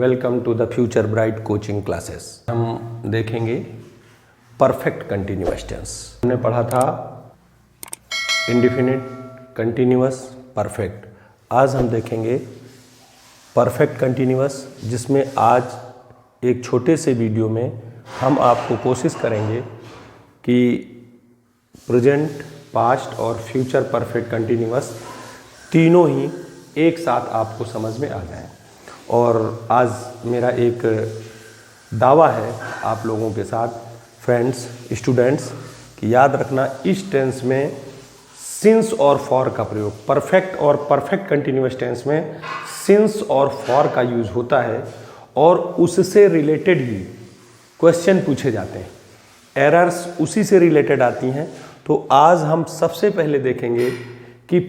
Welcome to the Future Bright coaching classes. हम देखेंगे perfect continuous tense. हमने पढ़ा था इंडेफिनिट, कंटिन्यूअस, परफेक्ट। आज हम देखेंगे परफेक्ट कंटिन्यूअस, जिसमें आज एक छोटे से वीडियो में हम आपको कोशिश करेंगे कि प्रेजेंट, पास्ट और फ्यूचर परफेक्ट कंटिन्यूअस तीनों ही एक साथ आपको समझ में आ जाएं। और आज मेरा एक दावा है आप लोगों के साथ, फ्रेंड्स, स्टूडेंट्स, कि याद रखना इस टेंस में सिंस और फॉर का प्रयोग, परफेक्ट और परफेक्ट कंटिन्यूअस टेंस में सिंस और फॉर का यूज होता है और उससे रिलेटेड ही क्वेश्चन पूछे जाते हैं। एरर्स उसी से रिलेटेड आती हैं। तो आज हम सबसे पहले देखेंगे कि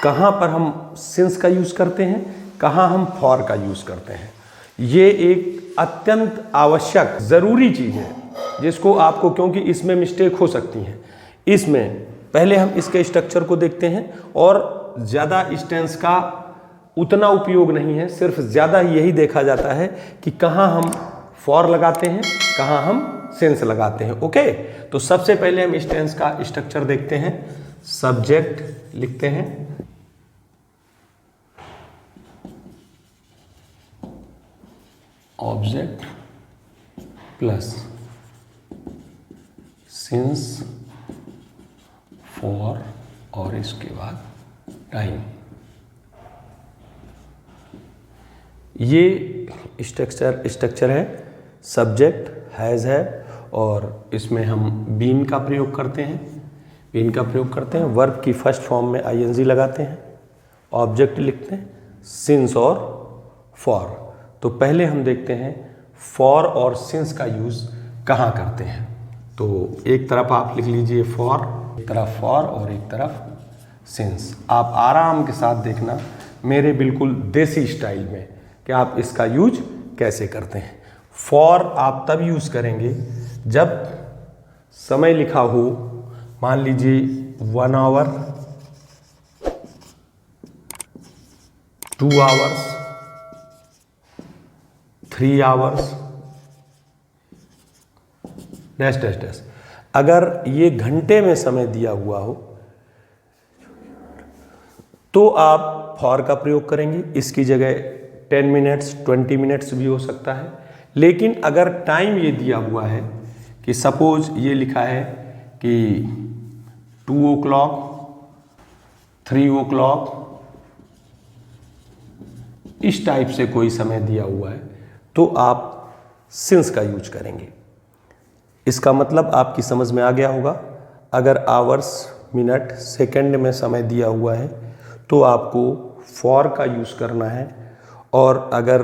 कहाँ पर हम सिंस का यूज़ करते हैं, कहाँ हम फॉर का यूज़ करते हैं। ये एक अत्यंत आवश्यक, ज़रूरी चीज़ है जिसको आपको, क्योंकि इसमें मिस्टेक हो सकती हैं। इसमें पहले हम इसके स्ट्रक्चर को देखते हैं और ज़्यादा इस टेंस का उतना उपयोग नहीं है, सिर्फ ज़्यादा यही देखा जाता है कि कहाँ हम फॉर लगाते हैं, कहाँ हम सिंस लगाते हैं। ओके, तो सबसे पहले हम इस टेंस का स्ट्रक्चर देखते हैं। सब्जेक्ट लिखते हैं, ऑब्जेक्ट प्लस सिंस, फॉर और इसके बाद टाइम। ये स्ट्रक्चर है। सब्जेक्ट हैज़ है और इसमें हम बीन का प्रयोग करते हैं। वर्ब की फर्स्ट फॉर्म में आईएनजी लगाते हैं, ऑब्जेक्ट लिखते हैं, सिंस और फॉर। तो पहले हम देखते हैं फॉर और सिंस का यूज़ कहाँ करते हैं। तो एक तरफ आप लिख लीजिए फॉर, एक तरफ फॉर और एक तरफ सिंस। आप आराम के साथ देखना मेरे बिल्कुल देसी स्टाइल में कि आप इसका यूज कैसे करते हैं। फॉर आप तब यूज़ करेंगे जब समय लिखा हो, मान लीजिए 1 hour, 2 hours, 3 hours, dash dash dash. अगर ये घंटे में समय दिया हुआ हो तो आप फॉर का प्रयोग करेंगे। इसकी जगह 10 मिनट्स, 20 मिनट्स भी हो सकता है। लेकिन अगर टाइम ये दिया हुआ है कि सपोज ये लिखा है कि 2 o'clock, 3 o'clock, इस टाइप से कोई समय दिया हुआ है तो आप सिंस का यूज करेंगे। इसका मतलब आपकी समझ में आ गया होगा। अगर आवर्स, मिनट, सेकंड में समय दिया हुआ है तो आपको फॉर का यूज़ करना है। और अगर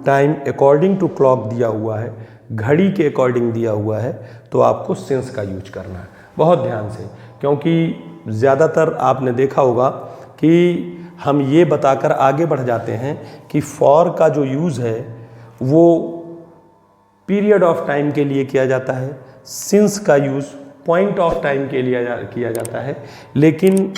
टाइम अकॉर्डिंग टू क्लॉक दिया हुआ है, घड़ी के अकॉर्डिंग दिया हुआ है, तो आपको सिंस का यूज करना है। बहुत ध्यान से, क्योंकि ज़्यादातर आपने देखा होगा कि हम ये बताकर आगे बढ़ जाते हैं कि फॉर का जो यूज़ है वो पीरियड ऑफ टाइम के लिए किया जाता है, सिंस का यूज़ पॉइंट ऑफ टाइम के लिए किया जाता है। लेकिन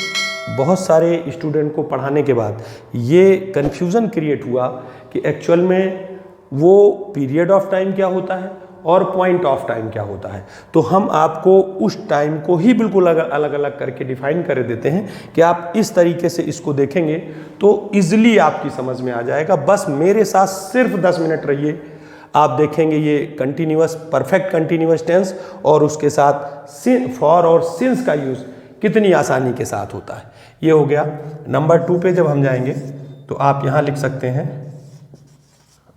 बहुत सारे स्टूडेंट को पढ़ाने के बाद ये कन्फ्यूज़न क्रिएट हुआ कि एक्चुअल में वो पीरियड ऑफ टाइम क्या होता है और पॉइंट ऑफ टाइम क्या होता है। तो हम आपको उस टाइम को ही बिल्कुल अलग अलग करके डिफाइन कर देते हैं कि आप इस तरीके से इसको देखेंगे तो ईजिली आपकी समझ में आ जाएगा। बस मेरे साथ सिर्फ 10 मिनट रहिए, आप देखेंगे ये कंटिन्यूअस, परफेक्ट कंटिन्यूअस टेंस और उसके साथ फॉर और सिंस का यूज़ कितनी आसानी के साथ होता है। ये हो गया। नंबर 2 पे जब हम जाएंगे तो आप यहाँ लिख सकते हैं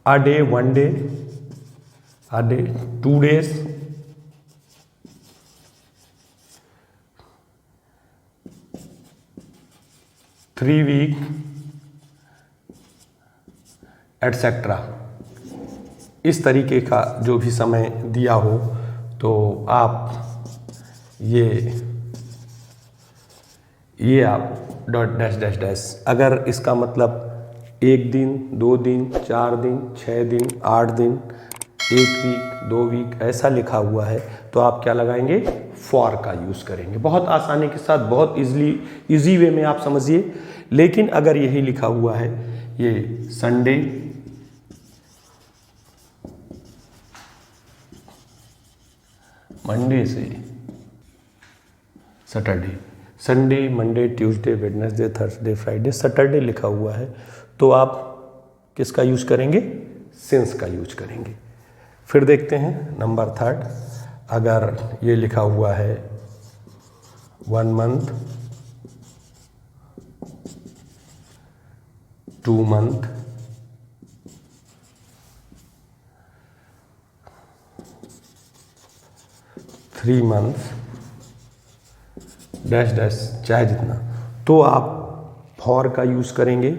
a day, 1 day, a day, 2 days, 3 week, etcetera. इस तरीके का जो भी समय दिया हो तो आप ये आप डॉट डैश डैश डैश। अगर इसका मतलब 1 दिन, 2 दिन, 4 दिन, 6 दिन, 8 दिन, 1 वीक, 2 वीक ऐसा लिखा हुआ है तो आप क्या लगाएंगे, फॉर का यूज़ करेंगे। बहुत आसानी के साथ, बहुत इजी वे में आप समझिए। लेकिन अगर यही लिखा हुआ है ये संडे, मंडे से Saturday, Sunday, Monday, Tuesday, Wednesday, Thursday, Friday, Saturday लिखा हुआ है तो आप किसका यूज़ करेंगे? सिंस का यूज करेंगे। फिर देखते हैं नंबर थर्ड, अगर ये लिखा हुआ है 1 month, 2 month, 3 month, dash dash चाहे जितना, तो आप फॉर का यूज़ करेंगे।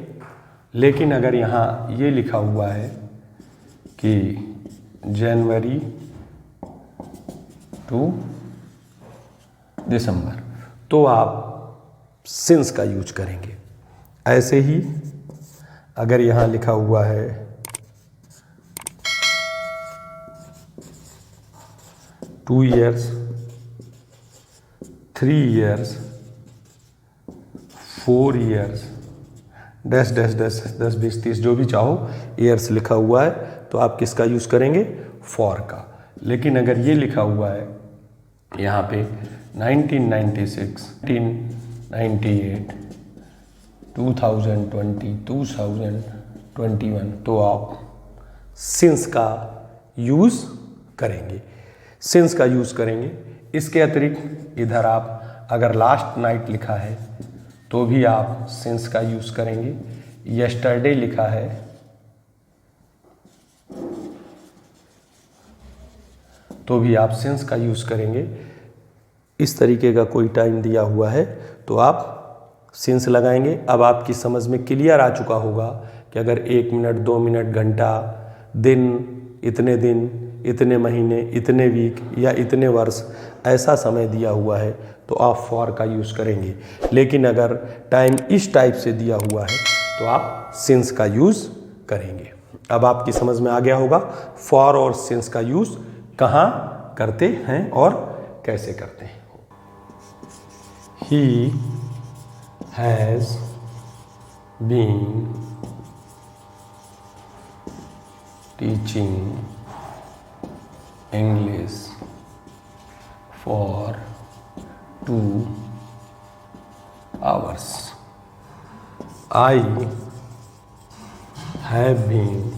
लेकिन अगर यहाँ ये लिखा हुआ है कि जनवरी टू दिसंबर, तो आप सिंस का यूज करेंगे। ऐसे ही अगर यहाँ लिखा हुआ है 2 years, 3 years, 4 years, dash dash dash 10, 20, 30 जो भी चाहो ईयर्स लिखा हुआ है तो आप किसका यूज़ करेंगे? फॉर का। लेकिन अगर ये लिखा हुआ है यहाँ पे 1996, 1998, 2020, 2021, तो आप सिंस का यूज़ करेंगे, सिंस का यूज़ करेंगे। इसके अतिरिक्त इधर आप अगर लास्ट नाइट लिखा है तो भी आप सिंस का यूज़ करेंगे। यस्टरडे लिखा है तो भी आप सिंस का यूज़ करेंगे। इस तरीके का कोई टाइम दिया हुआ है तो आप सिंस लगाएंगे। अब आपकी समझ में क्लियर आ चुका होगा कि अगर 1 मिनट, 2 मिनट, घंटा, दिन, इतने महीने, इतने वीक या इतने वर्ष ऐसा समय दिया हुआ है तो आप फॉर का यूज़ करेंगे। लेकिन अगर टाइम इस टाइप से दिया हुआ है तो आप सिंस का यूज़ करेंगे। अब आपकी समझ में आ गया होगा फॉर और सिंस का यूज़ कहाँ करते हैं और कैसे करते हैं। He has been teaching English for 2 hours. I have been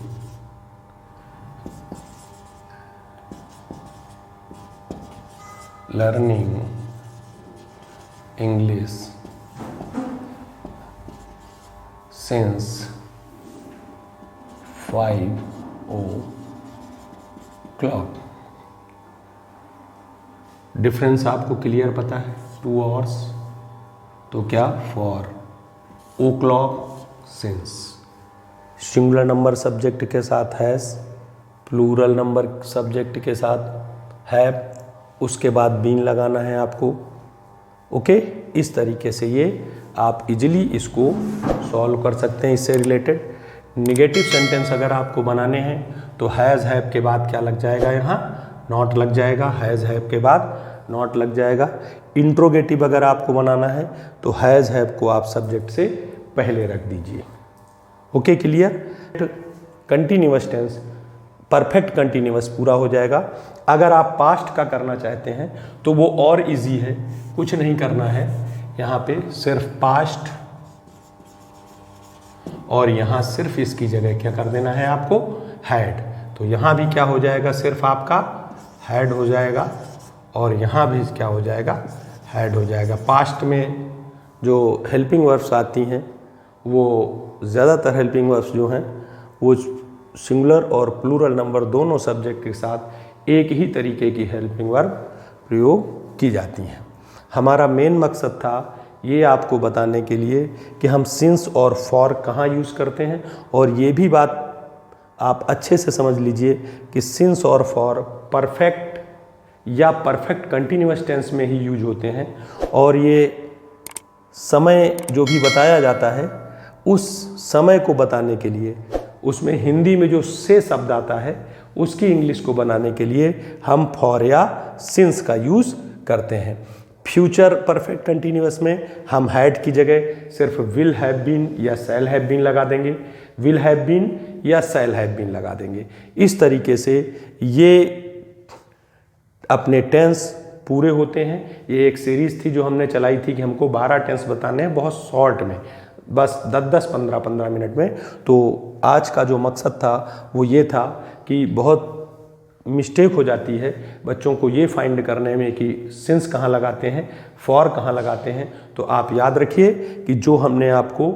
learning English since 5 o'clock. Difference आपको क्लियर पता है? 2 आवर्स तो क्या for, o'clock since. Singular number subject के साथ हैज़, प्लूरल नंबर सब्जेक्ट के साथ हैव, उसके बाद बीन लगाना है आपको। ओके, इस तरीके से ये आप इजीली इसको सॉल्व कर सकते हैं। इससे रिलेटेड निगेटिव सेंटेंस अगर आपको बनाने हैं तो हैज़ हैव के बाद क्या लग जाएगा? यहाँ नॉट लग जाएगा। हैज़ हैव के बाद नॉट लग जाएगा। इंट्रोगेटिव अगर आपको बनाना है तो हैज़ हैव को आप सब्जेक्ट से पहले रख दीजिए। Okay, clear. Continuous tense, perfect continuous पूरा हो जाएगा। अगर आप पास्ट का करना चाहते हैं तो वो और इजी है, कुछ नहीं करना है। यहाँ पे सिर्फ पास्ट और यहाँ सिर्फ इसकी जगह क्या कर देना है आपको? हैड। तो यहाँ भी क्या हो जाएगा? सिर्फ आपका हैड हो जाएगा और यहाँ भी क्या हो जाएगा? हैड हो जाएगा। पास्ट में जो हेल्पिंग वर्ब्स आती हैं वो ज़्यादातर हेल्पिंग वर्ब्स जो हैं वो सिंगुलर और प्लूरल नंबर दोनों सब्जेक्ट के साथ एक ही तरीके की हेल्पिंग वर्ब प्रयोग की जाती हैं। हमारा मेन मकसद था ये आपको बताने के लिए कि हम सिंस और फॉर कहाँ यूज़ करते हैं, और ये भी बात आप अच्छे से समझ लीजिए कि सिंस और फॉर परफेक्ट या परफेक्ट कंटिन्यूअस टेंस में ही यूज होते हैं। और ये समय जो भी बताया जाता है उस समय को बताने के लिए उसमें हिंदी में जो से शब्द आता है उसकी इंग्लिश को बनाने के लिए हम फॉर या सिंस का यूज़ करते हैं। फ्यूचर परफेक्ट कंटिन्यूअस में हम हैड की जगह सिर्फ विल हैव बीन या शैल हैव बीन लगा देंगे, विल हैव बीन या शैल हैव बीन लगा देंगे। इस तरीके से ये अपने टेंस पूरे होते हैं। ये एक सीरीज थी जो हमने चलाई थी कि हमको 12 टेंस बताने हैं बहुत शॉर्ट में, बस 10-10, 15-15 मिनट में। तो आज का जो मकसद था वो ये था कि बहुत मिस्टेक हो जाती है बच्चों को ये फाइंड करने में कि सिंस कहाँ लगाते हैं, फॉर कहाँ लगाते हैं। तो आप याद रखिए कि जो हमने आपको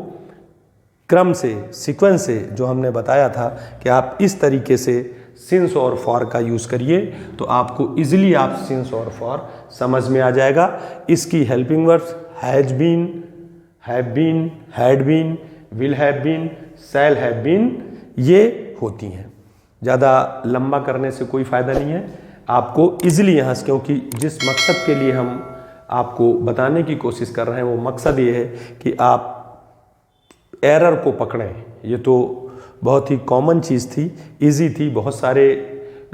क्रम से, सीक्वेंस से जो हमने बताया था कि आप इस तरीके से सिंस और फॉर का यूज़ करिए तो आपको इजीली आप सिंस और फॉर समझ में आ जाएगा। इसकी helping verbs has been, have been, had been, will have been, shall have been ये होती हैं। ज़्यादा लंबा करने से कोई फ़ायदा नहीं है। आपको इजीली यहाँ से, क्योंकि जिस मकसद के लिए हम आपको बताने की कोशिश कर रहे हैं वो मकसद ये है कि आप एरर को पकड़ें। ये तो बहुत ही कॉमन चीज़ थी, इजी थी, बहुत सारे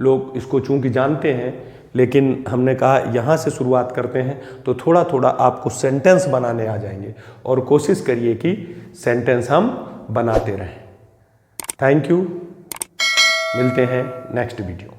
लोग इसको चूंकि जानते हैं, लेकिन हमने कहा यहाँ से शुरुआत करते हैं तो थोड़ा थोड़ा आपको सेंटेंस बनाने आ जाएंगे और कोशिश करिए कि सेंटेंस हम बनाते रहें। थैंक यू, मिलते हैं नेक्स्ट वीडियो।